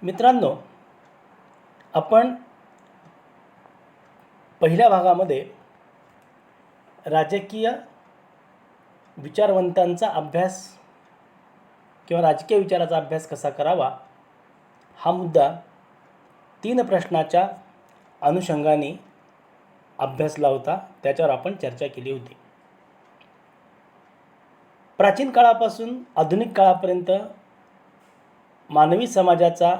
मित्रांनो, आपण पहिल्या भागामध्ये राजकीय विचारवंतांचा अभ्यास किंवा राजकीय विचाराचा अभ्यास कसा करावा हा मुद्दा 3 प्रश्नाच्या अनुषंगाने अभ्यासला होता. त्याच्यावर आपण चर्चा केली होती. प्राचीन काळापासून आधुनिक काळापर्यंत मानवी समाजाचा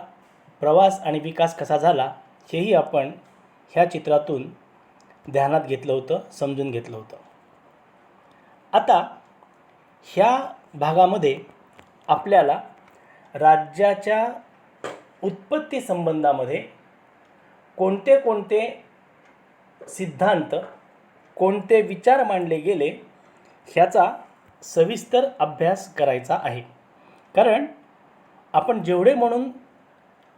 प्रवास आणि विकास कसा झाला हेही आपण ह्या चित्रातून ध्यानात घेतलं होतं, समजून घेतलं होतं. आता ह्या भागामध्ये आपल्याला राज्याच्या उत्पत्ती संबंधामध्ये कोणते कोणते सिद्धांत, कोणते विचार मांडले गेले ह्याचा सविस्तर अभ्यास करायचा आहे. कारण आपण जेवढे म्हणून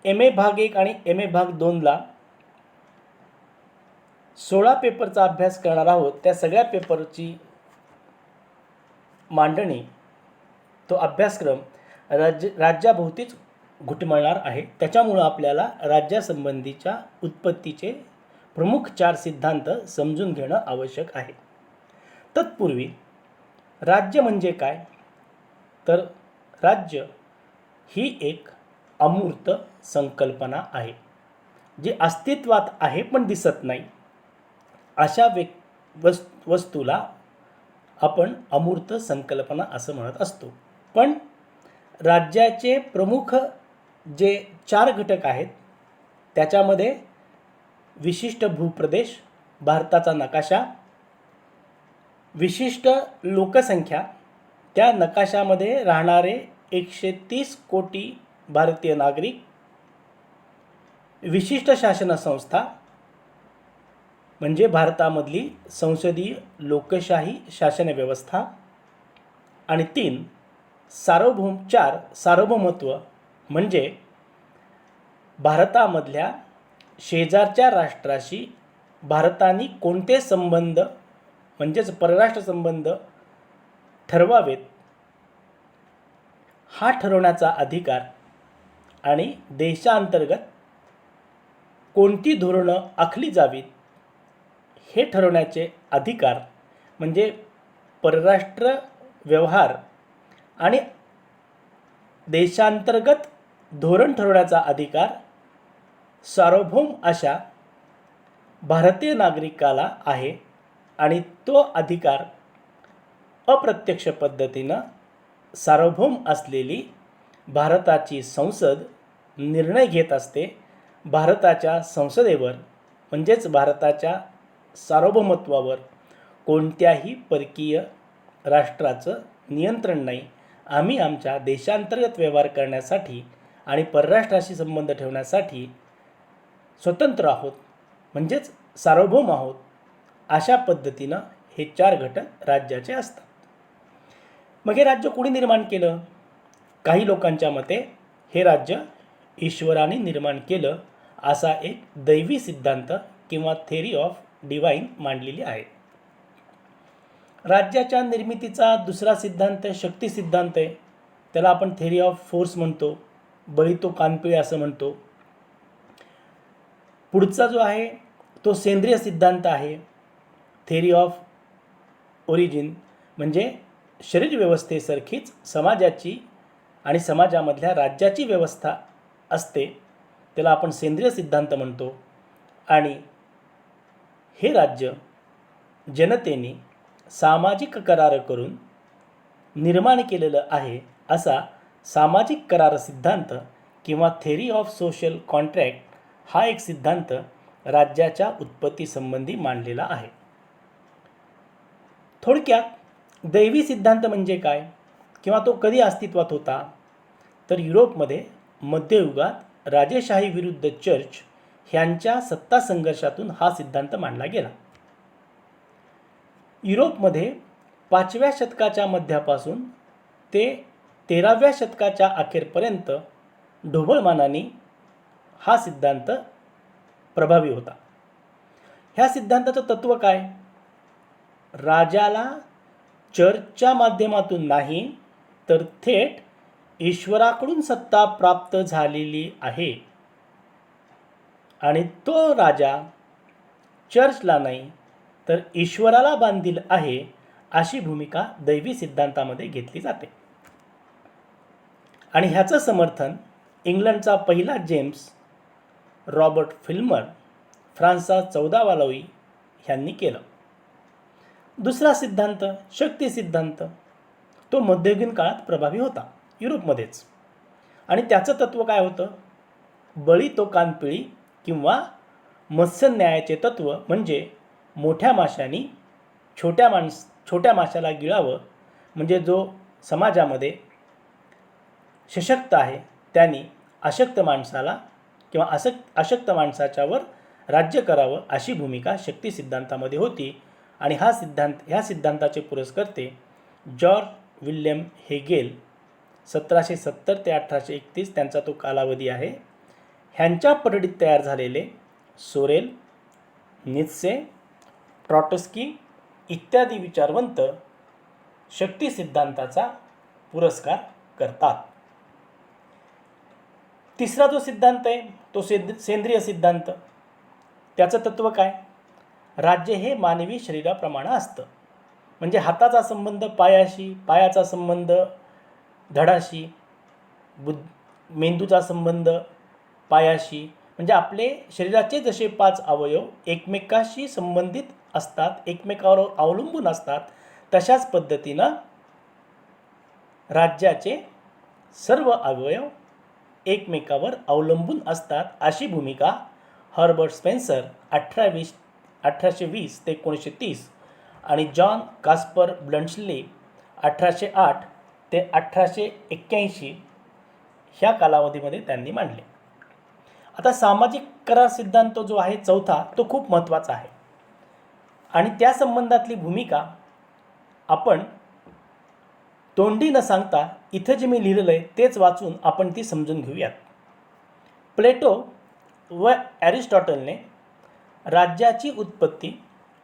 MA भाग 1 आणि MA भाग 2ला 16 पेपरचा अभ्यास करणार आहोत, त्या सगळ्या पेपरची मांडणी, तो अभ्यासक्रम राज्याभोवतीच घुटमळणार आहे. त्याच्यामुळं आपल्याला राज्यासंबंधीच्या उत्पत्तीचे प्रमुख 4 सिद्धांत समजून घेणं आवश्यक आहे. तत्पूर्वी राज्य म्हणजे काय? तर राज्य ही एक अमूर्त संकल्पना आहे, जी अस्तित्वात आहे पण दिसत नाही. अशा वस्तूला आपण अमूर्त संकल्पना असं म्हणत असतो. पण राज्याचे प्रमुख जे 4 घटक आहेत त्याच्यामध्ये विशिष्ट भूप्रदेश, भारताचा नकाशा, विशिष्ट लोकसंख्या, त्या नकाशामध्ये राहणारे 130 कोटी भारतीय नागरिक, विशिष्ट शासन संस्था म्हणजे भारतामधली संसदीय लोकशाही शासन व्यवस्था, आणि 4 सार्वभौमत्व म्हणजे भारतामधल्या शेजारच्या राष्ट्राशी भारताने कोणते संबंध म्हणजेच परराष्ट्र संबंध ठरवावेत हा ठरवण्याचा अधिकार, आणि देशांतर्गत कोणती धोरणं आखली जावीत हे ठरवण्याचे अधिकार म्हणजे परराष्ट्र व्यवहार आणि देशांतर्गत धोरण ठरवण्याचा अधिकार सार्वभौम अशा भारतीय नागरिकाला आहे. आणि तो अधिकार अप्रत्यक्ष पद्धतीनं सार्वभौम असलेली भारताची संसद निर्णय घेत असते. भारताच्या संसदेवर म्हणजेच भारताच्या सार्वभौमत्वावर कोणत्याही परकीय राष्ट्राचं नियंत्रण नाही. आम्ही आमच्या देशांतर्गत व्यवहार करण्यासाठी आणि परराष्ट्राशी संबंध ठेवण्यासाठी स्वतंत्र आहोत, म्हणजेच सार्वभौम आहोत. अशा पद्धतीनं हे 4 घटक राज्याचे असतात. मग हे राज्य कोणी निर्माण केलं? काही लोकांच्या मते हे राज्य ईश्वराने निर्माण केलं असा एक दैवी सिद्धांत किंवा थेरी ऑफ डिवाइन मांडलेली आहे. राज्याच्या निर्मितीचा दुसरा सिद्धांत शक्ती सिद्धांत आहे. त्याला आपण थेरी ऑफ फोर्स म्हणतो, बळीतो कानपिळे असं म्हणतो. पुढचा जो आहे तो सेंद्रिय सिद्धांत आहे, थेरी ऑफ ओरिजिन, म्हणजे शरीर व्यवस्थेसारखीच समाजाची आणि समाजामधल्या राज्याची व्यवस्था असते, त्याला आपण सेंद्रिय सिद्धांत म्हणतो. आणि हे राज्य जनतेने सामाजिक करार करून निर्माण केलेलं आहे असा सामाजिक करार सिद्धांत किंवा थेरी ऑफ सोशल कॉन्ट्रॅक्ट हा एक सिद्धांत राज्याच्या उत्पत्तीसंबंधी मांडलेला आहे. थोडक्यात दैवी सिद्धांत म्हणजे काय किंवा तो कधी अस्तित्वात होता? तर युरोपमध्ये मध्ययुगात राजेशाही विरुद्ध चर्च ह्यांच्या सत्ता संघर्षातून हा सिद्धांत मांडला गेला. युरोपमध्ये 5व्या शतकाच्या मध्यापासून ते 13व्या शतकाच्या अखेरपर्यंत ढोबळमानाने हा सिद्धांत प्रभावी होता. ह्या सिद्धांताचं तत्त्व काय? राजाला चर्चच्या माध्यमातून नाही तर थेट ईश्वराकडून सत्ता प्राप्त झालेली आहे आणि तो राजा चर्चला नाही तर ईश्वराला बांधील आहे, अशी भूमिका दैवी सिद्धांतामध्ये घेतली जाते. आणि ह्याचं समर्थन इंग्लंडचा पहिला जेम्स रॉबर्ट फिल्मर, फ्रान्सचा 14वा लुई ह्यांनी केलं. दुसरा सिद्धांत शक्ती सिद्धांत, तो मध्ययुगीन काळात प्रभावी होता युरोपमध्येच. आणि त्याचं तत्त्व काय होतं? बळी तो कानपिळी किंवा मत्स्य न्यायाचे तत्त्व, म्हणजे मोठ्या माशांनी छोट्या माशाला गिळावं, म्हणजे जो समाजामध्ये सशक्त आहे त्यांनी अशक्त माणसाला किंवा अशक्त माणसाच्यावर राज्य करावं, अशी भूमिका शक्ती सिद्धांतामध्ये होती. आणि ह्या सिद्धांताचे पुरस्कर्ते जॉर्ज विल्यम हेगेल 1770 ते 1831 त्यांचा तो कालावधी आहे. ह्यांच्या पठडीत तयार झालेले सोरेल, नीत्से, ट्रॉटस्की इत्यादी विचारवंत शक्ती सिद्धांताचा पुरस्कार करतात. तिसरा जो सिद्धांत आहे तो सेंद्रिय सिद्धांत. त्याचं तत्त्व काय? राज्य हे मानवी शरीराप्रमाणे असतं. म्हणजे हाताचा संबंध पायाशी, पायाचा संबंध धडाशी, मेंदूचा संबंध पायाशी, म्हणजे आपले शरीराचे जसे 5 अवयव एकमेकाशी संबंधित असतात, एकमेकावर अवलंबून असतात, तशाच पद्धतीनं राज्याचे सर्व अवयव एकमेकावर अवलंबून असतात, अशी भूमिका हर्बर्ट स्पेन्सर 1820 ते 1930 आणि जॉन कास्पर ब्लंट्सली 1808 ते 1881 ह्या कालावधीमध्ये त्यांनी मांडले. आता सामाजिक करार सिद्धांत जो आहे चौथा, तो खूप महत्त्वाचा आहे. आणि त्या संबंधातली भूमिका आपण तोंडी न सांगता इथं जे मी लिहिलेलं आहे तेच वाचून आपण ती समजून घेऊयात. प्लेटो व ॲरिस्टॉटलने राज्याची उत्पत्ती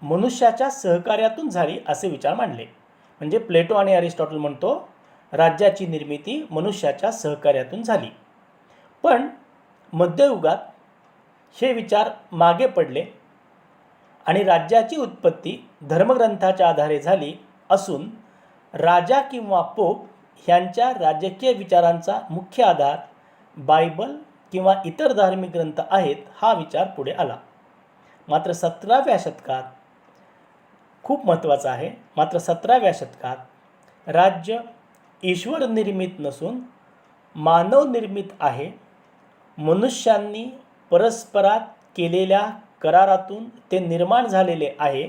मनुष्याच्या सहकार्यातून झाली असे विचार मांडले. म्हणजे प्लेटो आणि ॲरिस्टॉटल म्हणतो राज्याची निर्मिती मनुष्याच्या सहकार्यातून झाली. पण मध्ययुगात हे विचार मागे पडले आणि राज्याची उत्पत्ती धर्मग्रंथाच्या आधारे झाली असून राजा किंवा पोप ह्यांच्या राजकीय विचारांचा मुख्य आधार बायबल किंवा इतर धार्मिक ग्रंथ आहेत, हा विचार पुढे आला. मात्र 17व्या शतकात खूप महत्त्वाचं आहे, मात्र 17व्या शतकात राज्य ईश्वर निर्मित नसून मानव निर्मित आहे. मनुष्यांनी परस्परात केलेल्या करारातून ते निर्माण झालेले आहे.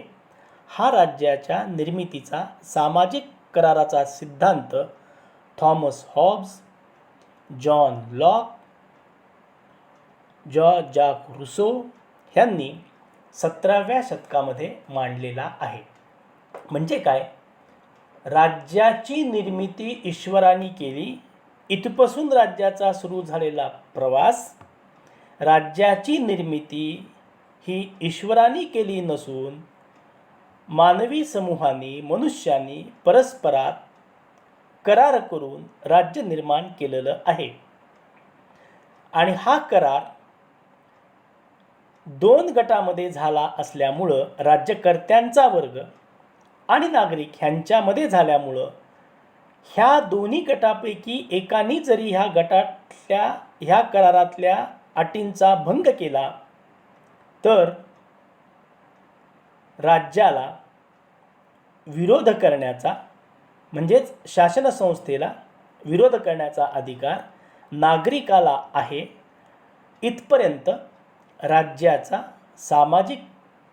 हा राज्याच्या निर्मितीचा सामाजिक कराराचा सिद्धांत Thomas Hobbes, John Locke, George Jacques Rousseau ह्यांनी 17व्या शतकामध्ये मांडलेला आहे. म्हणजे काय? राज्याची निर्मिती ईश्वराने केली. इथपासून राज्याचा सुरू झालेला प्रवास, राज्याची निर्मिती ही ईश्वराने केली नसून मानवी समूहांनी, मनुष्यांनी परस्परात करार करून राज्य निर्माण केलेलं आहे. आणि हा करार 2 गटामध्ये झाला असल्यामुळं राज्यकर्त्यांचा वर्ग आणि नागरिक ह्यांच्यामध्ये झाल्यामुळं ह्या दोन्ही गटापैकी एकाने जरी ह्या करारातल्या अटींचा भंग केला तर राज्याला विरोध करण्याचा, म्हणजेच शासन संस्थेला विरोध करण्याचा अधिकार नागरिकाला आहे. इथपर्यंत राज्याचा सामाजिक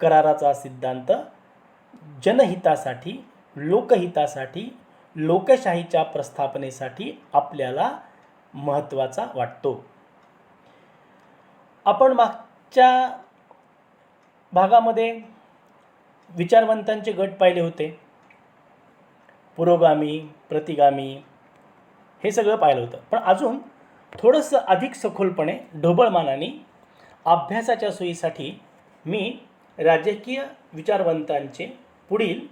कराराचा सिद्धांत जनहितासाठी, लोकहितासाठी, लोकशाहीच्या प्रस्थापनेसाठी आपल्याला महत्त्वाचा वाटतो. आपण मागच्या भागामध्ये विचारवंतांचे गट पाहिले होते. पुरोगामी, प्रतिगामी हे सगळं पाहिलं होतं. पण अजून थोडंसं अधिक सखोलपणे ढोबळमानाने अभ्यासाच्या सोयीसाठी मी राजकीय विचारवंतांचे पुढील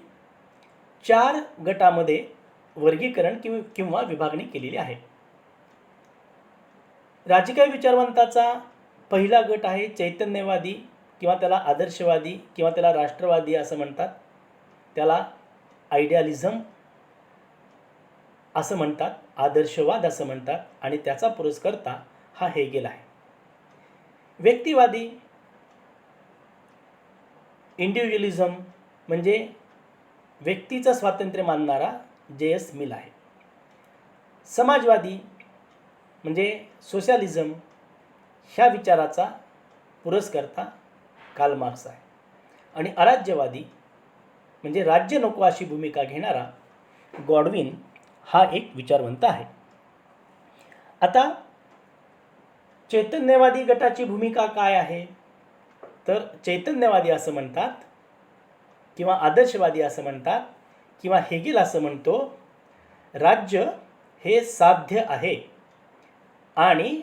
4 गटामध्ये वर्गीकरण किंवा विभागणी केलेली आहे. राजकीय विचारवंताचा पहिला गट आहे चैतन्यवादी किंवा त्याला आदर्शवादी किंवा त्याला राष्ट्रवादी असं म्हणतात, त्याला आयडियालिझम असं म्हणतात, आदर्शवाद असं म्हणतात, आणि त्याचा पुरस्कर्ता हा हेगेल आहे. व्यक्तिवादी इंडिव्हिज्युअलिझम म्हणजे व्यक्तीचं स्वातंत्र्य मानणारा जे.एस. मिल आहे. समाजवादी म्हणजे सोशलिझम ह्या विचाराचा पुरस्कर्ता कार्ल मार्क्स आहे. आणि अराज्यवादी म्हणजे राज्य नको अशी भूमिका घेणारा गॉडविन हा एक विचारवंत आहे. आता चैतन्यवादी गटाची भूमिका काय आहे, तर चैतन्यवादी असं म्हणतात किंवा आदर्शवादी असं म्हणतात किंवा हेगेल असं म्हणतो, राज्य हे साध्य आहे आणि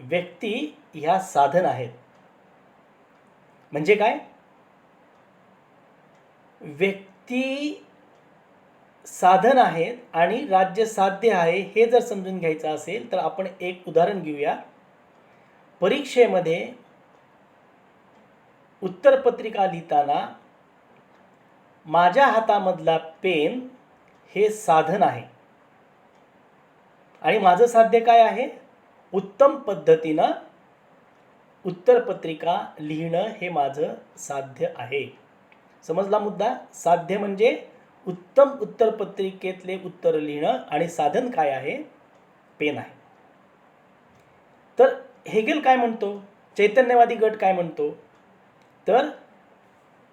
व्यक्ती ह्या साधन आहेत. म्हणजे काय, व्यक्ती साधन आहेत आणि राज्य साध्य आहे हे जर समजून घ्यायचं असेल तर आपण एक उदाहरण घेऊया. परीक्षेमध्ये उत्तरपत्रिका लिहिताना माझ्या हातामधला पेन हे साधन आहे आणि माझं साध्य काय आहे, उत्तम पद्धतीनं उत्तरपत्रिका लिहिणं हे माझं साध्य आहे. समजला मुद्दा. साध्य म्हणजे उत्तम उत्तरपत्रिकेतले उत्तर लिहिणं आणि साधन काय आहे, पेन आहे. तर हेगेल काय म्हणतो, चैतन्यवादी गट काय म्हणतो, तर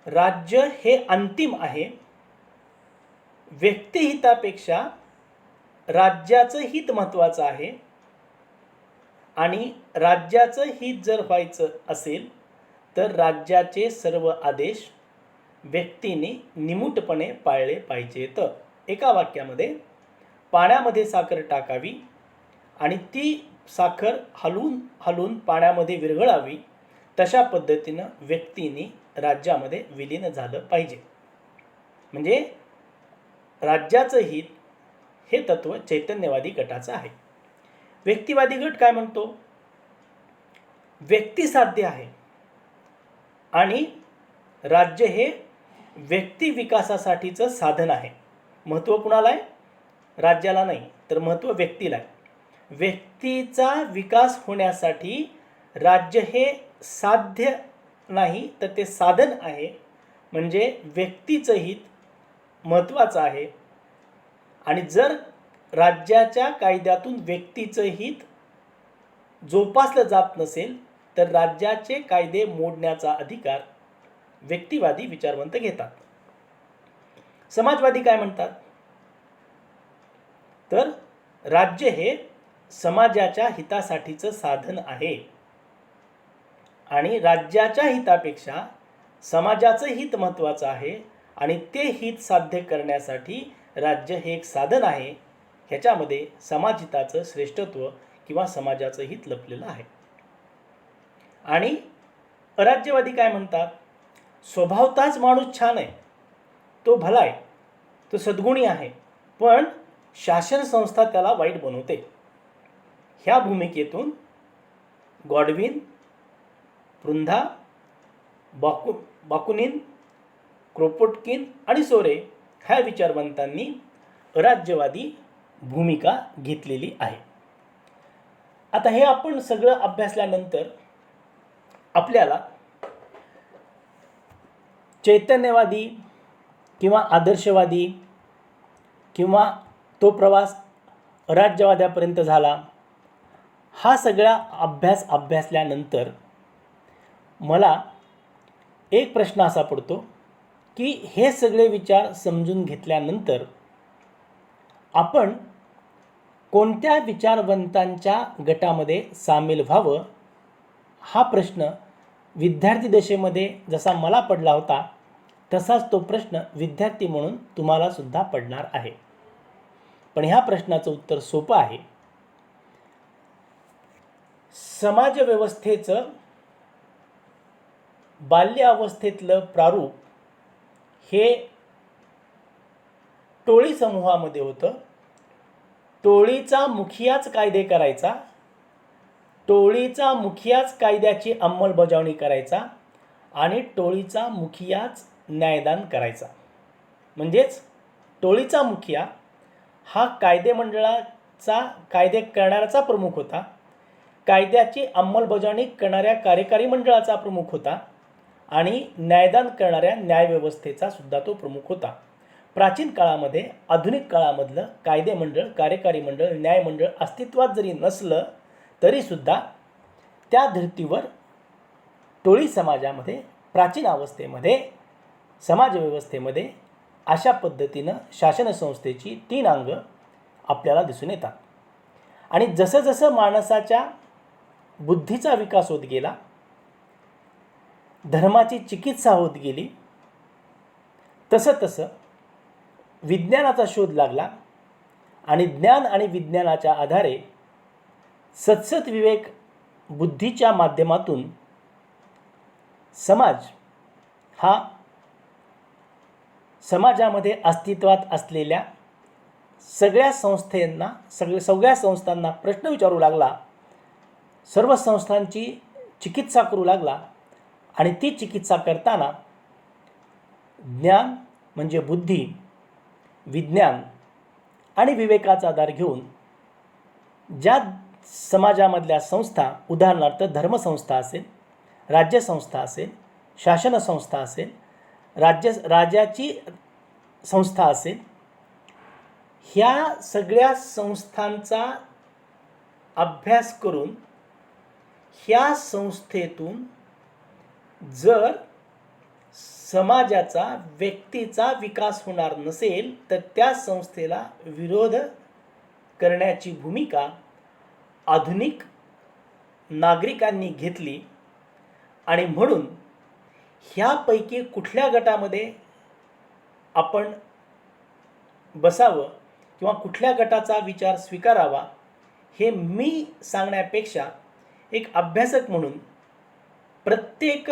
राज्य हे अंतिम आहे, व्यक्तिहितापेक्षा राज्याचं हित महत्त्वाचं आहे आणि राज्याचं हित जर व्हायचं असेल तर राज्याचे सर्व आदेश व्यक्तीने निमूटपणे पाळले पाहिजेत. एका वाक्यामध्ये पाण्यामध्ये साखर टाकावी आणि ती साखर हलवून पाण्यामध्ये विरघळावी, तशा पद्धतीनं व्यक्तीने राज्यामध्ये विलीन झालं पाहिजे. म्हणजे राज्याचं हित हे तत्व चैतन्यवादी गटाचं आहे. व्यक्तिवादी गट काय म्हणतो, व्यक्ती साध्य आहे आणि राज्य हे व्यक्ती विकासासाठीचं साधन आहे. महत्त्व कुणाला आहे, राज्याला नाही, तर महत्त्व व्यक्तीला आहे. व्यक्तीचा विकास होण्यासाठी राज्य हे साध्य नाही तर ते साधन आहे. म्हणजे व्यक्तीचं हित महत्त्वाचं आहे आणि जर राज्याच्या कायद्यातून व्यक्तीचं हित जोपासलं जात नसेल तर राज्याचे कायदे मोडण्याचा अधिकार व्यक्तिवादी विचारवंत घेतात. समाजवादी काय म्हणतात, तर राज्य हे समाजाच्या हितासाठीचं साधन आहे आणि राज्याच्या हितापेक्षा समाजाचं हित महत्त्वाचं आहे आणि ते हित साध्य करण्यासाठी राज्य हे एक साधन आहे. ह्याच्यामध्ये समाजहिताचं श्रेष्ठत्व किंवा समाजाचं हित लपलेलं आहे. आणि अराज्यवादी काय म्हणतात, स्वभावताच माणूस छान आहे, तो भला आहे, तो सद्गुणी आहे, पण शासन संस्था त्याला वाईट बनवते. ह्या भूमिकेतून गॉडविन, पृंधा, बाकुनिन, क्रोपोटकिन आणि सोरे ह्या विचारवंतांनी अराज्यवादी भूमिका घेतलेली आहे. आता हे आपण सगळं अभ्यासल्यानंतर आपल्याला चैतन्यवादी किंवा आदर्शवादी किंवा तो प्रवास अराज्यवाद्यापर्यंत झाला, हा सगळा अभ्यासल्यानंतर मला एक प्रश्न असा पडतो की हे सगळे विचार समजून घेतल्यानंतर आपण कोणत्या विचारवंतांच्या गटामध्ये सामील व्हावं, हा प्रश्न विद्यार्थी दशेमध्ये जसा मला पडला होता तसाच तो प्रश्न विद्यार्थी म्हणून तुम्हाला सुद्धा पडणार आहे. पण ह्या प्रश्नाचं उत्तर सोपं आहे. समाजव्यवस्थेचं बाल्य अवस्थेतलं प्रारूप हे टोळी समूहामध्ये होतं. टोळीचा मुखियाच कायदे करायचा टोळीचा मुखियाच कायद्याची अंमलबजावणी करायचा आणि टोळीचा मुखियाच न्यायदान करायचा. म्हणजेच टोळीचा मुखिया हा कायदेमंडळाचा कायदे करणाऱ्याचा प्रमुख होता, कायद्याची अंमलबजावणी करणाऱ्या कार्यकारी मंडळाचा प्रमुख होता आणि न्यायदान करणाऱ्या न्यायव्यवस्थेचा सुद्धा तो प्रमुख होता. प्राचीन काळामध्ये आधुनिक काळामधलं कायदेमंडळ, कार्यकारी मंडळ, न्यायमंडळ अस्तित्वात जरी नसलं तरीसुद्धा त्या धर्तीवर टोळी समाजामध्ये, प्राचीन अवस्थेमध्ये, समाजव्यवस्थेमध्ये अशा पद्धतीनं शासनसंस्थेची 3 अंग आपल्याला दिसून येतात. आणि जसं जसं माणसाच्या बुद्धीचा विकास होत गेला, धर्माची चिकित्सा होत गेली, तसं तसं विज्ञानाचा शोध लागला आणि ज्ञान आणि विज्ञानाच्या आधारे सत्सत विवेक बुद्धीच्या माध्यमातून समाज हा समाजामध्ये अस्तित्वात असलेल्या सगळ्या संस्थांना प्रश्न विचारू लागला, सर्व संस्थांची चिकित्सा करू लागला आणि ती चिकित्सा करताना ज्ञान म्हणजे बुद्धी, विज्ञान आणि विवेकाचा आधार घेऊन ज्या समाजामधल्या संस्था, उदाहरणार्थ धर्मसंस्था असेल, राज्यसंस्था असेल, शासनसंस्था असेल, राजाची संस्था असेल, ह्या सगळ्या संस्थांचा अभ्यास करून ह्या संस्थेतून जर समाजाचा, व्यक्तीचा विकास होणार नसेल तर त्या संस्थेला विरोध करण्याची भूमिका आधुनिक नागरिकांनी घेतली आणि म्हणून ह्यापैकी कुठल्या गटामध्ये आपण बसावं किंवा कुठल्या गटाचा विचार स्वीकारावा हे मी सांगण्यापेक्षा एक अभ्यासक म्हणून प्रत्येक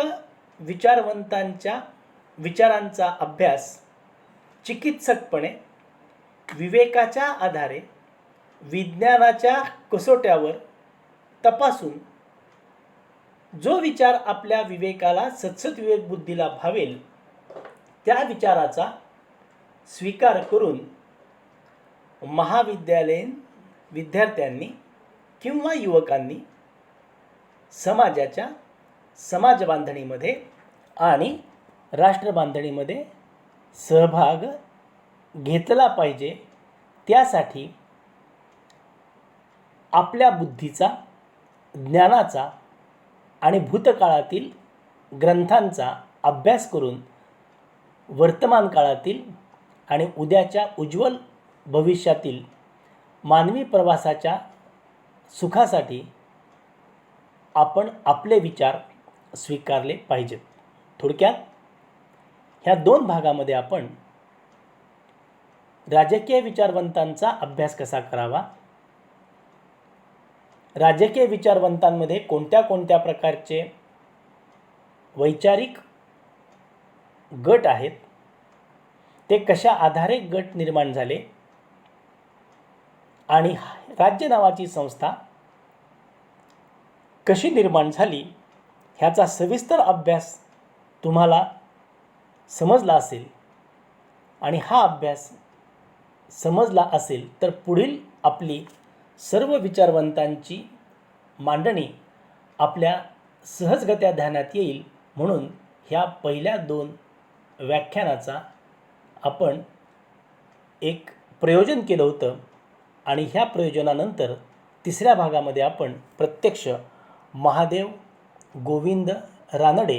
विचारवंतांच्या विचारांचा अभ्यास चिकित्सकपणे विवेकाच्या आधारे विज्ञानाच्या कसोट्यावर तपासून जो विचार आपल्या विवेकाला, सत्सत विवेक बुद्धीला भावेल त्या विचाराचा स्वीकार करून महाविद्यालयीन विद्यार्थ्यांनी किंवा युवकांनी समाजाच्या समाजबांधणीमध्ये आणि राष्ट्रबांधणीमध्ये सहभाग घेतला पाहिजे. त्यासाठी आपल्या बुद्धीचा, ज्ञानाचा आणि भूतकाळातील ग्रंथांचा अभ्यास करून वर्तमान काळातील आणि उद्याच्या उज्ज्वल भविष्यातील मानवी प्रवासाच्या सुखासाठी आपण आपले विचार स्वीकारले पाहिजेत. थोडक्यात ह्या 2 भागामध्ये आपण राजकीय विचारवंतांचा अभ्यास कसा करावा, राजकीय विचारवंतांमध्ये कोणत्या कोणत्या प्रकारचे वैचारिक गट आहेत, ते कशा आधारे गट निर्माण झाले आणि राज्य नावाची संस्था कशी निर्माण झाली ह्याचा सविस्तर अभ्यास तुम्हाला समजला असेल आणि हा अभ्यास समजला असेल तर पुढील आपली सर्व विचारवंतांची मांडणी आपल्या सहजगत्या ध्यानात येईल. म्हणून ह्या पहिल्या 2 व्याख्यानाचा आपण एक प्रयोजन केलं होतं आणि ह्या प्रयोजनानंतर 3ऱ्या भागामध्ये आपण प्रत्यक्ष महादेव गोविंद रानडे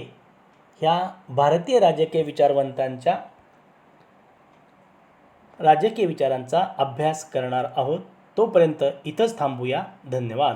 ह्या भारतीय राजकीय विचारवंतांच्या राजकीय विचारांचा अभ्यास करणार आहोत. तोपर्यंत इथंच थांबूया. धन्यवाद.